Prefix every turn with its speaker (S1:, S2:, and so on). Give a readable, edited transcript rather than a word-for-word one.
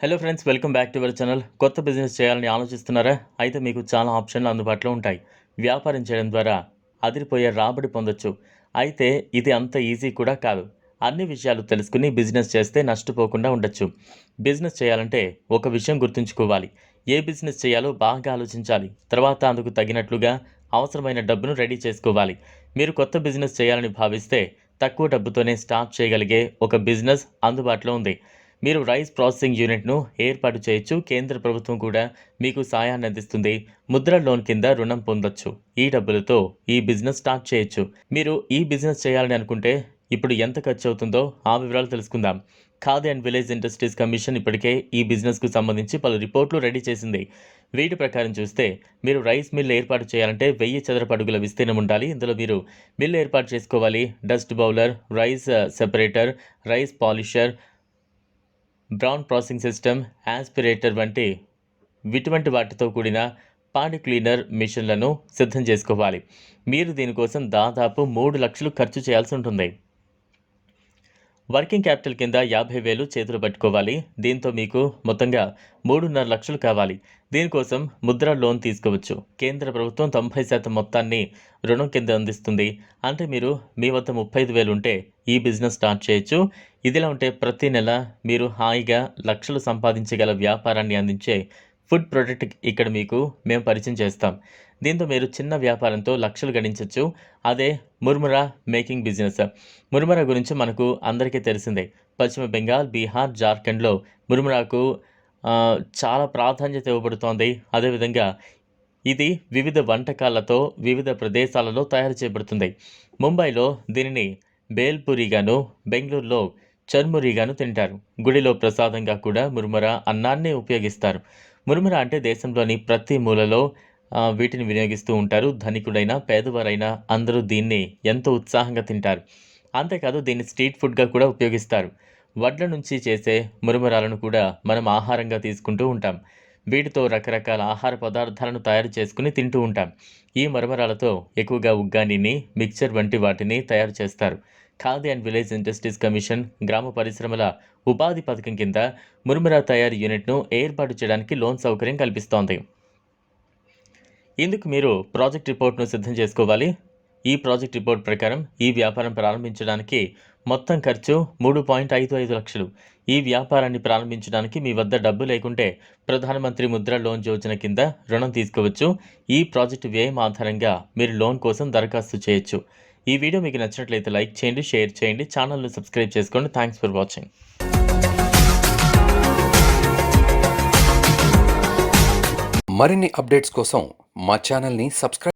S1: Hello friends, welcome back to our channel. కొత్త business చేయాలని ఆలోచిస్తున్నారా? అయితే మీకు చాలా ఆప్షన్లు అందుబాటులో ఉంటాయి. వ్యాపారం చేయడం ద్వారా అదిరిపోయే రాబడి పొందొచ్చు. అయితే ఇది అంత ఈజీ కూడా కాదు. అన్ని విషయాలు తెలుసుకుని బిజినెస్ చేస్తే నష్టపోకుండా ఉండొచ్చు. బిజినెస్ చేయాలంటే ఒక విషయం గుర్తుంచుకోవాలి. ఏ బిజినెస్ చేయాలో బాగా ఆలోచించాలి. తర్వాత అందుకు తగినట్లుగా అవసరమైన డబ్బును రెడీ చేసుకోవాలి. మీరు కొత్త బిజినెస్ చేయాలని భావిస్తే తక్కువ డబ్బుతోనే స్టార్ట్ చేయగలిగే ఒక బిజినెస్ అందుబాటులో ఉంది. మీరు రైస్ ప్రాసెసింగ్ యూనిట్ను ఏర్పాటు చేయొచ్చు. కేంద్ర ప్రభుత్వం కూడా మీకు సాయాన్ని అందిస్తుంది. ముద్ర లోన్ కింద రుణం పొందొచ్చు. ఈ డబ్బులతో ఈ బిజినెస్ స్టార్ట్ చేయొచ్చు. మీరు ఈ బిజినెస్ చేయాలని అనుకుంటే ఇప్పుడు ఎంత ఖర్చు అవుతుందో ఆ వివరాలు తెలుసుకుందాం. Khadi and village industries commission ఇప్పటికే ఈ బిజినెస్కు సంబంధించి పలు రిపోర్ట్లు రెడీ చేసింది. వీటి ప్రకారం చూస్తే మీరు రైస్ మిల్ ఏర్పాటు చేయాలంటే 1000 చదరపు అడుగుల విస్తీర్ణం ఉండాలి. ఇందులో మీరు మిల్ ఏర్పాటు చేసుకోవాలి. Dust blower, rice separator, rice polisher, brown processing system, aspirator వంటి ఇటువంటి వాటితో కూడిన పాడి క్లీనర్ మిషన్లను సిద్ధం చేసుకోవాలి. మీరు దీనికోసం దాదాపు 3 లక్షలు ఖర్చు చేయాల్సి ఉంటుంది. వర్కింగ్ క్యాపిటల్ కింద 50,000 చేతులు పట్టుకోవాలి. దీంతో మీకు మొత్తంగా 3.5 లక్షలు కావాలి. దీనికోసం ముద్ర లోన్ తీసుకోవచ్చు. కేంద్ర ప్రభుత్వం 90% మొత్తాన్ని రుణం కింద అందిస్తుంది. అంటే మీరు మీ వద్ద 35,000 ఉంటే ఈ బిజినెస్ స్టార్ట్ చేయొచ్చు. ఇదిలా ఉంటే ప్రతి నెల మీరు హాయిగా లక్షలు సంపాదించగల వ్యాపారాన్ని అందించే ఫుడ్ ప్రొడక్ట్ ఇక్కడ మీకు మేము పరిచయం చేస్తాం. దీంతో మీరు చిన్న వ్యాపారంతో లక్షలు గడించవచ్చు. అదే ముర్మురా మేకింగ్ బిజినెస్. ముర్మురా గురించి మనకు అందరికీ తెలిసిందే. పశ్చిమ బెంగాల్, బీహార్, జార్ఖండ్లో ముర్మురాకు చాలా ప్రాధాన్యత ఇవ్వబడుతోంది. అదేవిధంగా ఇది వివిధ వంటకాలతో వివిధ ప్రదేశాలలో తయారు చేయబడుతుంది. ముంబైలో దీనిని బేల్పూరిగాను, బెంగళూరులో చర్మురిగాను తింటారు. గుడిలో ప్రసాదంగా కూడా ముర్మురా అన్నాన్ని ఉపయోగిస్తారు. ముర్మురా అంటే దేశంలోని ప్రతి మూలలో వీటిని వినియోగిస్తూ ఉంటారు. ధనికుడైనా పేదవారైనా అందరూ దీన్ని ఎంతో ఉత్సాహంగా తింటారు. అంతేకాదు దీన్ని స్ట్రీట్ ఫుడ్గా కూడా ఉపయోగిస్తారు. వడ్ల నుంచి చేసే మురుమురాలను కూడా మనం ఆహారంగా తీసుకుంటూ ఉంటాం. వీటితో రకరకాల ఆహార పదార్థాలను తయారు చేసుకుని తింటూ ఉంటాం. ఈ మరమరాలతో ఎక్కువగా ఉగ్గానీని, మిక్చర్ వంటి వాటిని తయారు చేస్తారు. Khadi and village industries commission గ్రామ పరిశ్రమల ఉపాధి పథకం కింద మురుమురా తయారీ యూనిట్ను ఏర్పాటు చేయడానికి లోన్ సౌకర్యం కల్పిస్తోంది. ఇందుకు మీరు ప్రాజెక్ట్ రిపోర్ట్ను సిద్ధం చేసుకోవాలి. ఈ ప్రాజెక్ట్ రిపోర్ట్ ప్రకారం ఈ వ్యాపారం ప్రారంభించడానికి మొత్తం ఖర్చు 3.55 లక్షలు. ఈ వ్యాపారాన్ని ప్రారంభించడానికి మీ వద్ద డబ్బు లేకుంటే ప్రధానమంత్రి ముద్ర లోన్ యోజన కింద రుణం తీసుకోవచ్చు. ఈ ప్రాజెక్టు వ్యయం ఆధారంగా మీరు లోన్ కోసం దరఖాస్తు చేయొచ్చు. ఈ వీడియో మీకు నచ్చినట్లయితే లైక్ చేయండి, షేర్ చేయండి, ఛానల్ను సబ్స్క్రైబ్ చేసుకోండి. Thanks for watching.
S2: మరిన్ని అప్డేట్స్ కోసం మా ఛానల్ని సబ్స్క్రైబ్